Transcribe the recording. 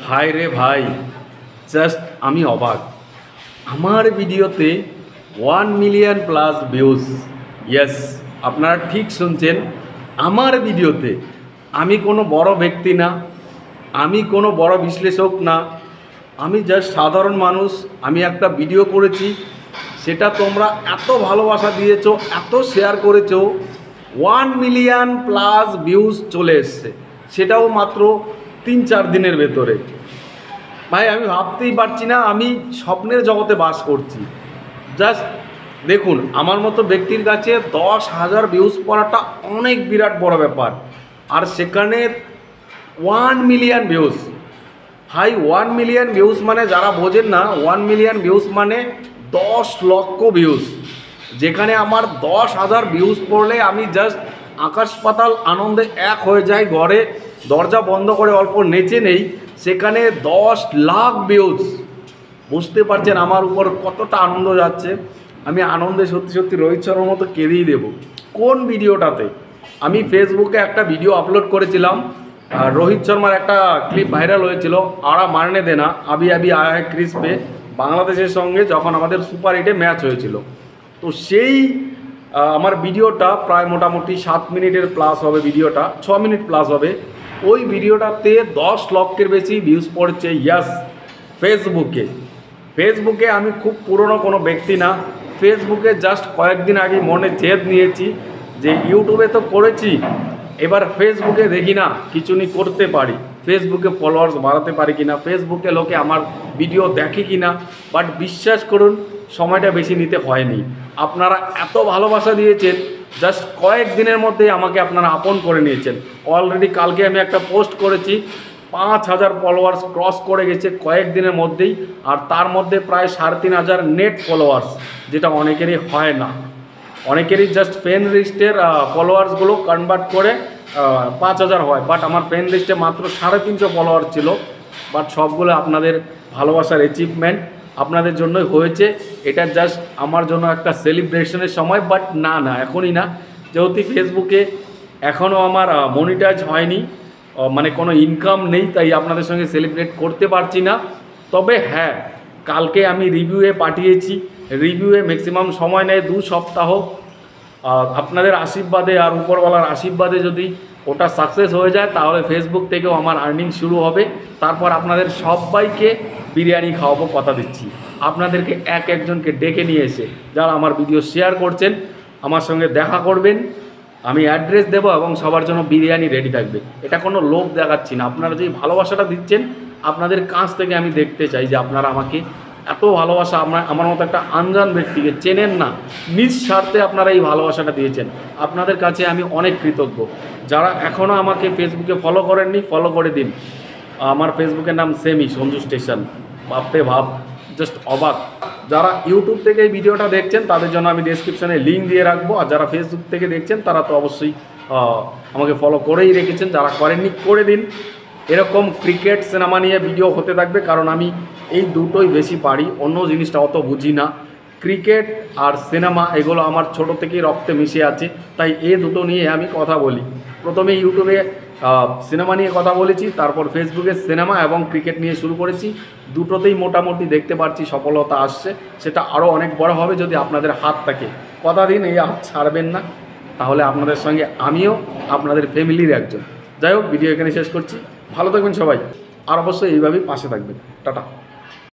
হায় রে ভাই, জাস্ট আমি অবাক। আমার ভিডিওতে 1 মিলিয়ন প্লাস ভিউজ। ইয়েস, আপনারা ঠিক শুনছেন, আমার ভিডিওতে। আমি কোনো বড় ব্যক্তি না, আমি কোনো বড় বিশ্লেষক না, আমি জাস্ট সাধারণ মানুষ। আমি একটা ভিডিও করেছি, সেটা তোমরা এত ভালোবাসা দিয়েছো, এত শেয়ার করেছো, 1 মিলিয়ন প্লাস ভিউজ চলে এসছে, সেটাও মাত্র 3-4 দিনের ভেতরে। ভাই আমি ভাবতেই পারছি না, আমি স্বপ্নের জগতে বাস করছি। জাস্ট দেখুন, আমার মতো ব্যক্তির কাছে 10,000 ভিউজ পড়াটা অনেক বিরাট বড় ব্যাপার, আর সেখানে 1 মিলিয়ন ভিউজ। ভাই 1 মিলিয়ন ভিউজ মানে, যারা বোঝেন না, 1 মিলিয়ন ভিউজ মানে 10 লক্ষ ভিউজ। যেখানে আমার 10,000 ভিউজ পড়লে আমি জাস্ট আকাশ পাতাল আনন্দে এক হয়ে যাই, ঘরে দরজা বন্ধ করে অল্প নেচে নেই। সেখানে 10 লাখ ভিউজ। বুঝতে পারছেন আমার উপর কতটা আনন্দ যাচ্ছে। আমি আনন্দে সত্যি সত্যি রোহিত শর্মার মতো কেঁদেই দেবো। কোন ভিডিওটাতে? আমি ফেসবুকে একটা ভিডিও আপলোড করেছিলাম, রোহিত শর্মার একটা ক্লিপ ভাইরাল হয়েছিল, আড়া মারনে দেনা আবি আবি আয়া হ্যায় ক্রিজ পে, বাংলাদেশের সঙ্গে যখন আমাদের সুপার 8-এ ম্যাচ হয়েছিল। তো সেই আমার ভিডিওটা প্রায় মোটামুটি 7 মিনিটের প্লাস হবে, ভিডিওটা 6 মিনিট প্লাস হবে। ওই ভিডিওটাতে 10 লক্ষের বেশি ভিউজ পড়ছে। ইয়াস, ফেসবুকে আমি খুব পুরনো কোনো ব্যক্তি না। ফেসবুকে জাস্ট কয়েকদিন আগে মনে জেদ নিয়েছি যে ইউটিউবে তো করেছি, এবার ফেসবুকে দেখি না কিছু নি করতে পারি, ফেসবুকে ফলোয়ার্স বাড়াতে পারি কিনা, ফেসবুকে লোকে আমার ভিডিও দেখে কিনা। বাট বিশ্বাস করুন, সময়টা বেশি নিতে হয়নি। আপনারা এত ভালোবাসা দিয়েছেন, জাস্ট কয়েক দিনের মধ্যেই আমাকে আপনারা আপন করে নিয়েছেন। অলরেডি কালকে আমি একটা পোস্ট করেছি, 5,000 ফলোয়ার্স ক্রস করে গেছে কয়েক দিনের মধ্যেই, আর তার মধ্যে প্রায় 3,500 নেট ফলোয়ার্স, যেটা অনেকেরই হয় না। অনেকেরই জাস্ট ফ্রেন্ড লিস্টের ফলোয়ার্সগুলো কনভার্ট করে 5,000 হয়, বাট আমার ফ্রেন্ড লিস্টে মাত্র 350 ফলোয়ার ছিল। বাট সবগুলো আপনাদের ভালোবাসার অ্যাচিভমেন্ট, আপনাদের জন্যই হয়েছে। এটা জাস্ট আমার জন্য একটা সেলিব্রেশনের সময়, বাট না এখনই না, যেহেতু ফেসবুকে এখনও আমার মনিটাইজ হয়নি, মানে কোনো ইনকাম নেই, তাই আপনাদের সঙ্গে সেলিব্রেট করতে পারছি না। তবে হ্যাঁ, কালকে আমি রিভিউয়ে পাঠিয়েছি, রিভিউয়ে ম্যাক্সিমাম সময় নেয় 2 সপ্তাহ। আপনাদের আশীর্বাদে আর উপরওয়ালার আশীর্বাদে যদি ওটা সাকসেস হয়ে যায়, তাহলে ফেসবুক থেকেও আমার আর্নিং শুরু হবে। তারপর আপনাদের সবাইকে বিরিয়ানি খাওয়াবো, কথা দিচ্ছি। আপনাদেরকে একজনকে ডেকে নিয়ে এসে, যারা আমার ভিডিও শেয়ার করছেন, আমার সঙ্গে দেখা করবেন, আমি অ্যাড্রেস দেবো এবং সবার জন্য বিরিয়ানি রেডি থাকবে। এটা কোনো লোভ দেখাচ্ছি না, আপনারা যেই ভালোবাসাটা দিচ্ছেন, আপনাদের কাছ থেকে আমি দেখতে চাই যে আপনারা আমাকে এত ভালোবাসা, আমার মতো একটা আনজান ব্যক্তিকে চেনেন না, নিজ স্বার্থে আপনারা এই ভালোবাসাটা দিয়েছেন। আপনাদের কাছে আমি অনেক কৃতজ্ঞ। যারা এখনও আমাকে ফেসবুকে ফলো করেননি, ফলো করে দিন। আমার ফেসবুকের নাম সেমি সঞ্জু স্টেশন। ভাবতে ভাব, জাস্ট অবাক। যারা ইউটিউব থেকে এই ভিডিওটা দেখছেন, তাদের জন্য আমি ডেসক্রিপশানে লিঙ্ক দিয়ে রাখবো, আর যারা ফেসবুক থেকে দেখছেন তারা তো অবশ্যই আমাকে ফলো করেই রেখেছেন। যারা করেননি, করে দিন। এরকম ক্রিকেট, সিনেমা নিয়ে ভিডিও হতে থাকবে, কারণ আমি এই দুটোই বেশি পারি, অন্য জিনিসটা অত বুঝি না। ক্রিকেট আর সিনেমা এগুলো আমার ছোট থেকেই রক্তে মিশে আছে, তাই এই দুটো নিয়ে আমি কথা বলি। প্রথমে ইউটিউবে সিনেমা নিয়ে কথা বলেছি, তারপর ফেসবুকে সিনেমা এবং ক্রিকেট নিয়ে শুরু করেছি। দুটোতেই মোটামুটি দেখতে পাচ্ছি সফলতা আসছে। সেটা আরও অনেক বড় হবে যদি আপনাদের হাত থাকে। কথা দিন, এই হাত ছাড়বেন না, তাহলে আপনাদের সঙ্গে আমিও আপনাদের ফ্যামিলির একজন। যাই হোক, ভিডিও এখানে শেষ করছি। ভালো থাকবেন সবাই, আর অবশ্যই এইভাবেই পাশে থাকবেন। টাটা।